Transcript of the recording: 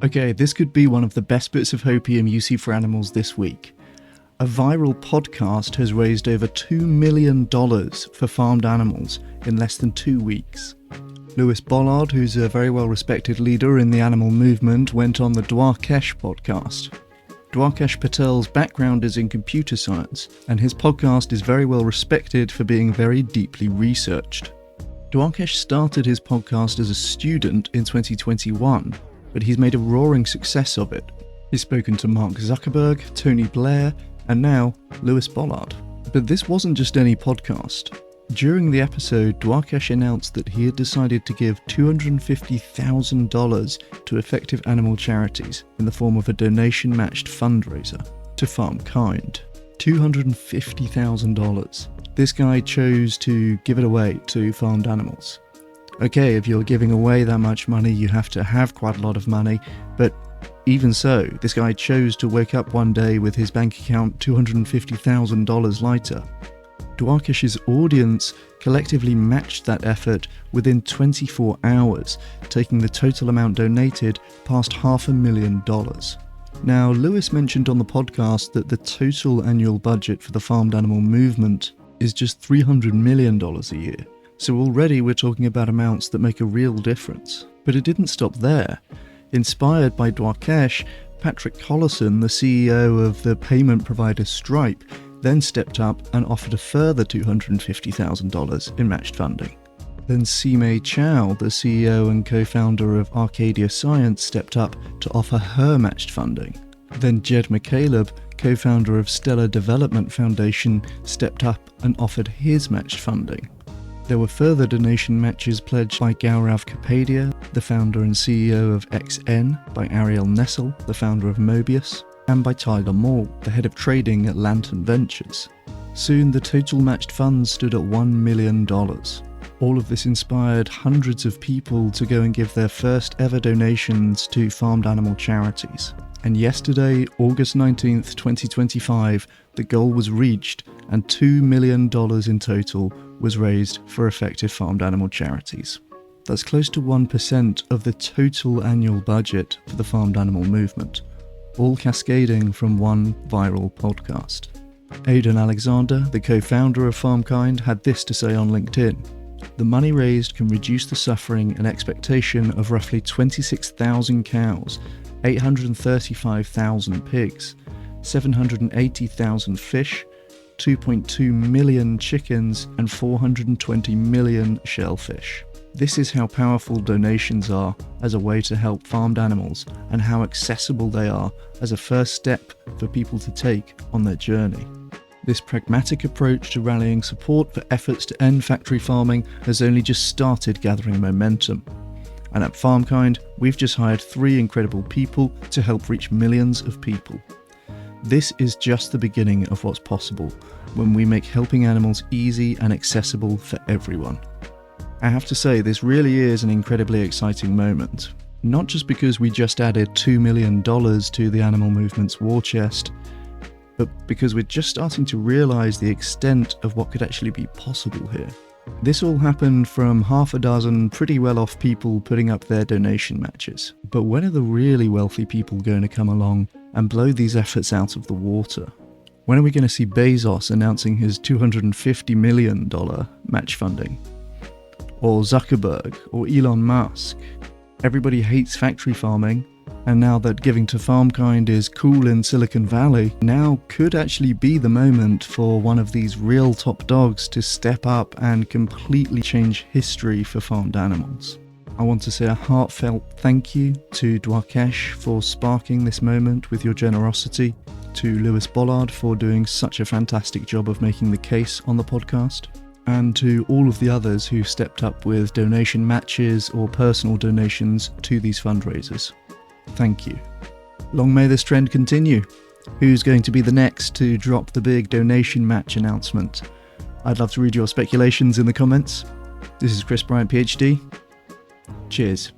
Okay, this could be one of the best bits of hopium you see for animals this week. A viral podcast has raised over $2 million for farmed animals in less than 2 weeks. Lewis Bollard, who's a very well-respected leader in the animal movement, went on the Dwarkesh podcast. Dwarkesh Patel's background is in computer science, and his podcast is very well respected for being very deeply researched. Dwarkesh started his podcast as a student in 2021, but he's made a roaring success of it. He's spoken to Mark Zuckerberg, Tony Blair, and now Lewis Bollard. But this wasn't just any podcast. During the episode, Dwarkesh announced that he had decided to give $250,000 to effective animal charities in the form of a donation-matched fundraiser to FarmKind. $250,000. This guy chose to give it away to farmed animals. Okay, if you're giving away that much money, you have to have quite a lot of money, but even so, this guy chose to wake up one day with his bank account $250,000 lighter. Dwarkesh's audience collectively matched that effort within 24 hours, taking the total amount donated past $500,000. Now, Lewis mentioned on the podcast that the total annual budget for the farmed animal movement is just $300 million a year. So already we're talking about amounts that make a real difference. But it didn't stop there. Inspired by Dwarkesh, Patrick Collison, the CEO of the payment provider Stripe, then stepped up and offered a further $250,000 in matched funding. Then Simei Chow, the CEO and co-founder of Arcadia Science, stepped up to offer her matched funding. Then Jed McCaleb, co-founder of Stellar Development Foundation, stepped up and offered his matched funding. There were further donation matches pledged by Gaurav Kapadia, the founder and CEO of XN, by Ariel Nessel, the founder of Mobius, and by Tyler Moore, the head of trading at Lantern Ventures. Soon the total matched funds stood at $1 million. All of this inspired hundreds of people to go and give their first ever donations to farmed animal charities. And yesterday, August 19th, 2025, the goal was reached and $2 million in total was raised for effective farmed animal charities. That's close to 1% of the total annual budget for the farmed animal movement, all cascading from one viral podcast. Aidan Alexander, the co-founder of FarmKind, had this to say on LinkedIn. The money raised can reduce the suffering and expectation of roughly 26,000 cows, 835,000 pigs, 780,000 fish, 2.2 million chickens, and 420 million shellfish. This is how powerful donations are as a way to help farmed animals, and how accessible they are as a first step for people to take on their journey. This pragmatic approach to rallying support for efforts to end factory farming has only just started gathering momentum. And at FarmKind, we've just hired 3 incredible people to help reach millions of people. This is just the beginning of what's possible when we make helping animals easy and accessible for everyone. I have to say, this really is an incredibly exciting moment. Not just because we just added $2 million to the animal movement's war chest, but because we're just starting to realise the extent of what could actually be possible here. This all happened from half a dozen pretty well-off people putting up their donation matches. But when are the really wealthy people going to come along and blow these efforts out of the water? When are we going to see Bezos announcing his $250 million match funding? Or Zuckerberg, or Elon Musk? Everybody hates factory farming, and now that giving to FarmKind is cool in Silicon Valley, now could actually be the moment for one of these real top dogs to step up and completely change history for farmed animals. I want to say a heartfelt thank you to Dwarkesh for sparking this moment with your generosity, to Lewis Bollard for doing such a fantastic job of making the case on the podcast, and to all of the others who stepped up with donation matches or personal donations to these fundraisers. Thank you. Long may this trend continue. Who's going to be the next to drop the big donation match announcement? I'd love to read your speculations in the comments. This is Chris Bryant, PhD. Cheers.